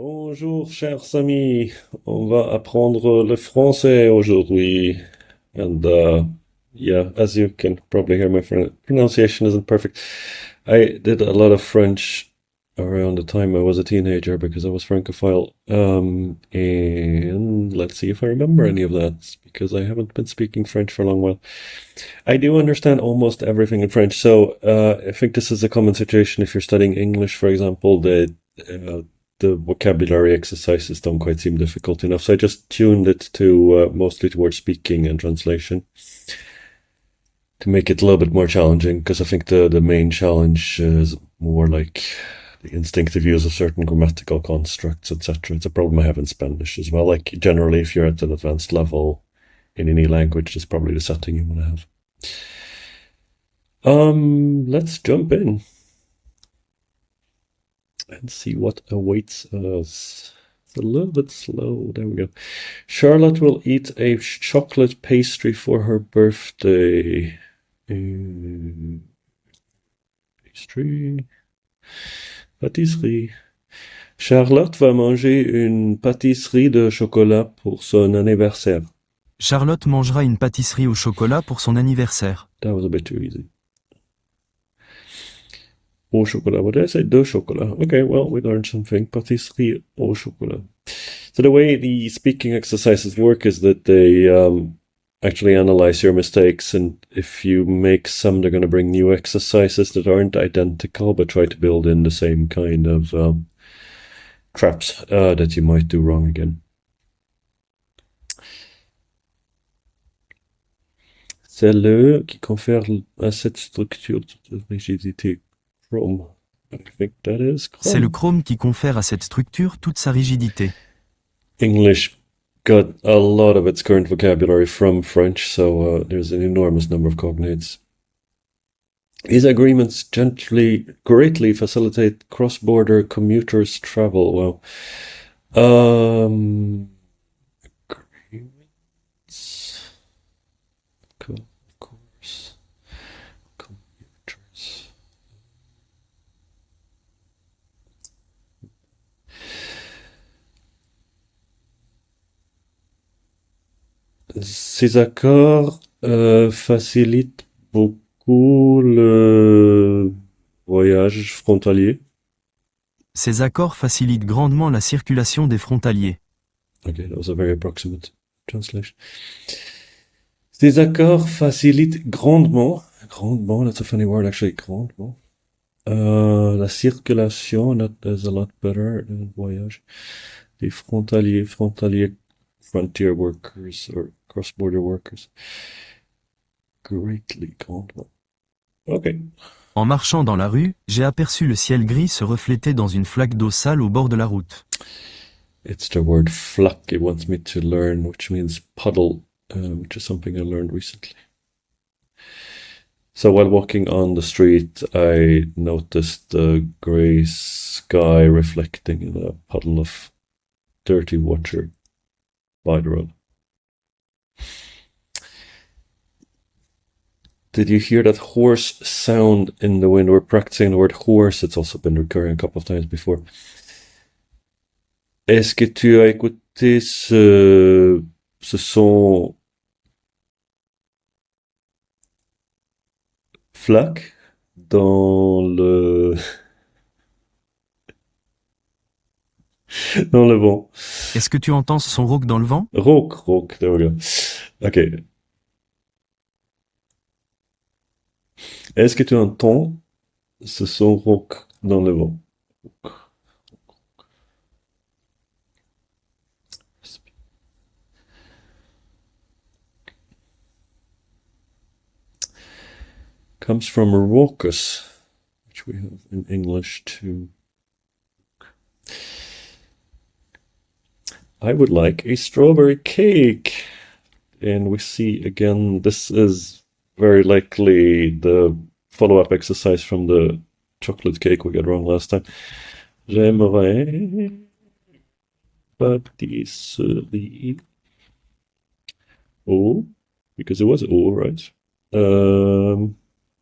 Bonjour, chers amis. On va apprendre le français aujourd'hui. And yeah, as you can probably hear, my pronunciation isn't perfect. I did a lot of French around the time I was a teenager because I was Francophile. And let's see if I remember any of that because I haven't been speaking French for a long while. I do understand almost everything in French, so I think this is a common situation if you're studying English, for example, that uh, the vocabulary exercises don't quite seem difficult enough. So I just tuned it to mostly towards speaking and translation to make it a little bit more challenging, because I think the main challenge is more like the instinctive use of certain grammatical constructs, etc. It's a problem I have in Spanish as well. Like generally, if you're at an advanced level in any language, it's probably the setting you want to have. Let's jump in and see what awaits us. It's a little bit slow. There we go. Charlotte will eat a chocolate pastry for her birthday. Pastry. Pâtisserie. Charlotte va manger une pâtisserie de chocolat pour son anniversaire. Charlotte mangera une pâtisserie au chocolat pour son anniversaire. That was a bit too easy. Au chocolat. What did I say? De chocolat. Okay, well, we learned something. Pâtisserie au chocolat. So the way the speaking exercises work is that they actually analyze your mistakes, and if you make some, they're going to bring new exercises that aren't identical, but try to build in the same kind of traps that you might do wrong again. C'est le qui confère à cette structure de rigidité. Chrome. I think that is Chrome. C'est le chrome qui confère à cette structure toute sa rigidité. English got a lot of its current vocabulary from French, so there's an enormous number of cognates. These agreements greatly facilitate cross-border commuters' travel. Well, agreements, of course, commuters. Ces accords facilitent beaucoup le voyage frontalier. Ces accords facilitent grandement la circulation des frontaliers. Okay, that was a very approximate translation. Ces accords facilitent grandement, that's a funny word actually, grandement, la circulation, that is a lot better than voyage, des frontaliers, frontier workers or cross-border workers. Greatly, grandement. Okay. En marchant dans la rue, j'ai aperçu le ciel gris se refléter dans une flaque d'eau sale au bord de la route. It's the word flaque it wants me to learn, which means puddle, which is something I learned recently. So while walking on the street, I noticed the grey sky reflecting in a puddle of dirty water by the road. Did you hear that hoarse sound in the wind? We're practicing the word horse. It's also been recurring a couple of times before. Est-ce que tu as écouté ce son flaque dans le dans le vent? Est-ce que tu entends son rauque dans le vent? Rauque, there we go. Okay. Est-ce que tu entends ce son rauque dans le vent? Comes from raucous, which we have in English too. I would like a strawberry cake. And we see again, this is very likely the follow-up exercise from the chocolate cake we got wrong last time. J'aimerais pâtisserie. Oh, because it was oh, right?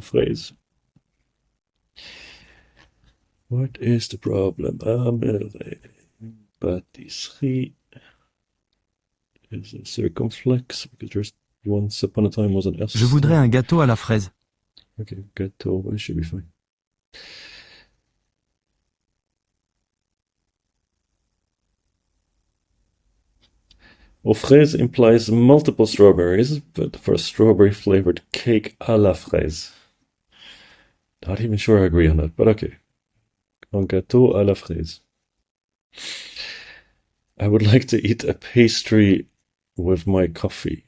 Phrase. What is the problem? pâtisserie is a circumflex because there's once upon a time was an S. Je voudrais un gâteau à la fraise. Okay, gâteau, it should be fine. Aux fraises implies multiple strawberries, but for a strawberry-flavored cake à la fraise. Not even sure I agree on that, but okay. Un gâteau à la fraise. I would like to eat a pastry with my coffee.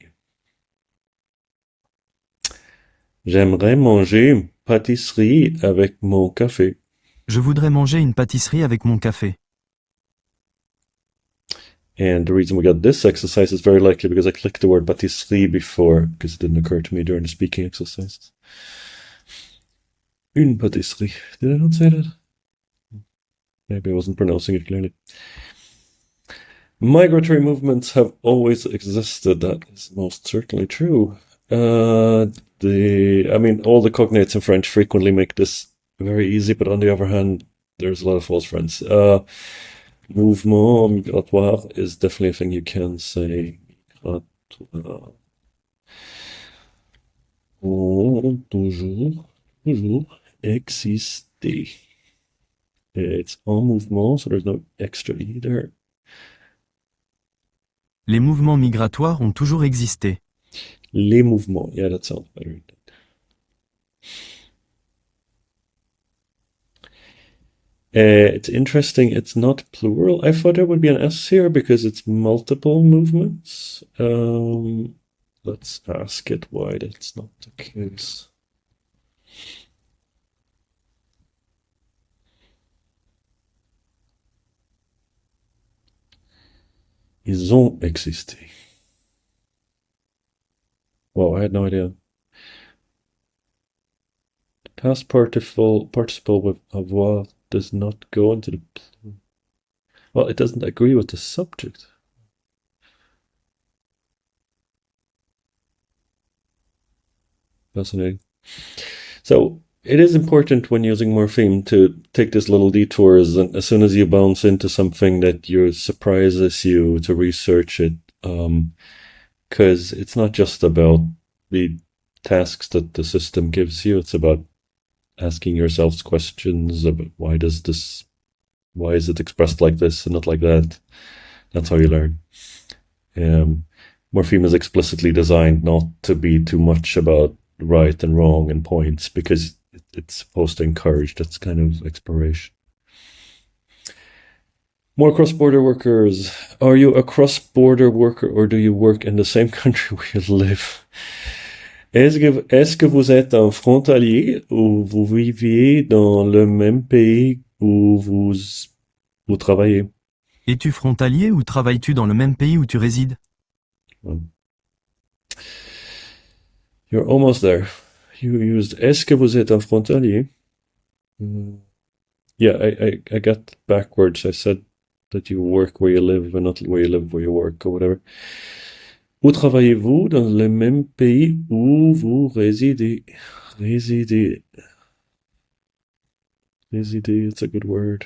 J'aimerais manger une pâtisserie avec mon café. Je voudrais manger une pâtisserie avec mon café. And the reason we got this exercise is very likely because I clicked the word pâtisserie before, because it didn't occur to me during the speaking exercises. Une pâtisserie. Did I not say that? Maybe I wasn't pronouncing it clearly. Migratory movements have always existed. That is most certainly true. All the cognates in French frequently make this very easy, but on the other hand, there's a lot of false friends. Mouvement migratoire is definitely a thing you can say. Migratoire. Toujours exister. It's en mouvement, so there's no extra E there. Les mouvements migratoires ont toujours existé. Les mouvements. Yeah, that sounds better. It's interesting, it's not plural. I thought there would be an S here because it's multiple movements. Let's ask it why that's not the case. Ils ont existé. Wow, I had no idea. The past participle with avoir does not go into the... Well, it doesn't agree with the subject. Fascinating. So it is important when using morpheme to take these little detours, and as soon as you bounce into something that surprises you, to research it, because it's not just about the tasks that the system gives you, it's about asking yourselves questions about why is it expressed like this and not like that. That's how you learn. Morpheme is explicitly designed not to be too much about right and wrong and points, because it's supposed to encourage that kind of exploration. More cross-border workers. Are you a cross-border worker or do you work in the same country where you live? Est-ce que vous êtes un frontalier ou vous viviez dans le même pays où vous travaillez? Es-tu frontalier ou travailles-tu dans le même pays où tu résides? You're almost there. You used est-ce que vous êtes un frontalier? Yeah, I got backwards. I said that you work where you live and not where you live where you work or whatever. Où travaillez-vous dans le même pays où vous résidez? Résider. Résider, it's a good word.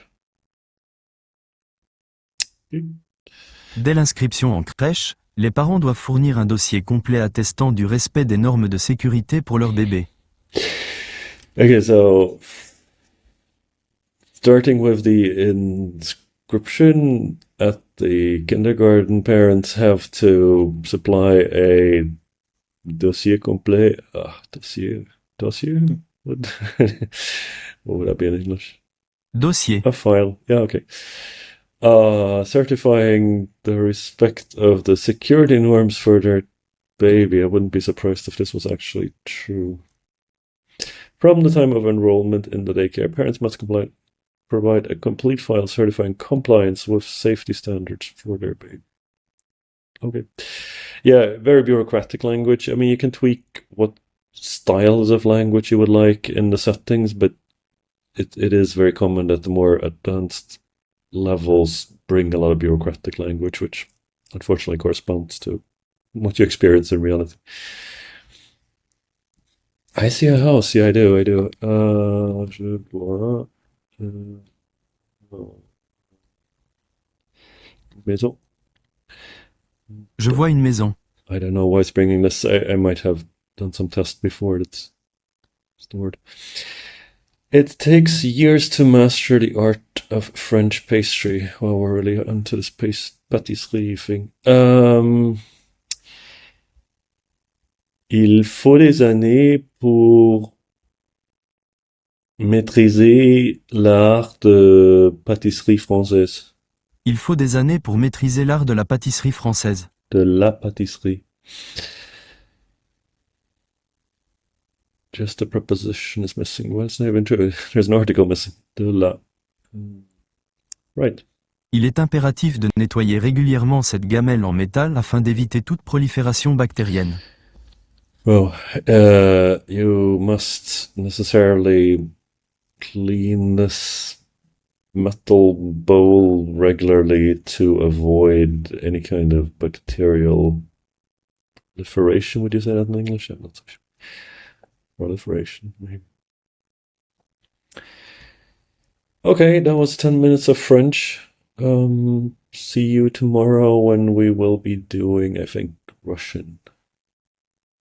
Dès l'inscription en crèche, les parents doivent fournir un dossier complet attestant du respect des normes de sécurité pour leur bébé. Okay, so starting with the inscription at the kindergarten, parents have to supply a dossier complet. Dossier? What would that be in English? Dossier. A file. Yeah, okay. Certifying the respect of the security norms for their baby. I wouldn't be surprised if this was actually true. From the time of enrollment in the daycare, parents must provide a complete file certifying compliance with safety standards for their baby. Okay. Yeah, very bureaucratic language. I mean, you can tweak what styles of language you would like in the settings, but it is very common that the more advanced levels bring a lot of bureaucratic language, which unfortunately corresponds to what you experience in reality. I see a house. Yeah, I do. Je vois. Maison. Je vois une maison. I don't know why it's bringing this. I might have done some tests before. That's the word. It takes years to master the art of French pastry. Well, we're really onto this pâtisserie thing. Il faut des années pour maîtriser l'art de pâtisserie française. Il faut des années pour maîtriser l'art de la pâtisserie française. De la pâtisserie. Just a preposition is missing. Well, it's not even true. There's an article missing. De la. Right. Il est impératif de nettoyer régulièrement cette gamelle en métal afin d'éviter toute prolifération bactérienne. Well, you must necessarily clean this metal bowl regularly to avoid any kind of bacterial proliferation. Would you say that in English? I'm not so sure. Proliferation, maybe. Okay, that was 10 minutes of French. See you tomorrow when we will be doing, I think, Russian.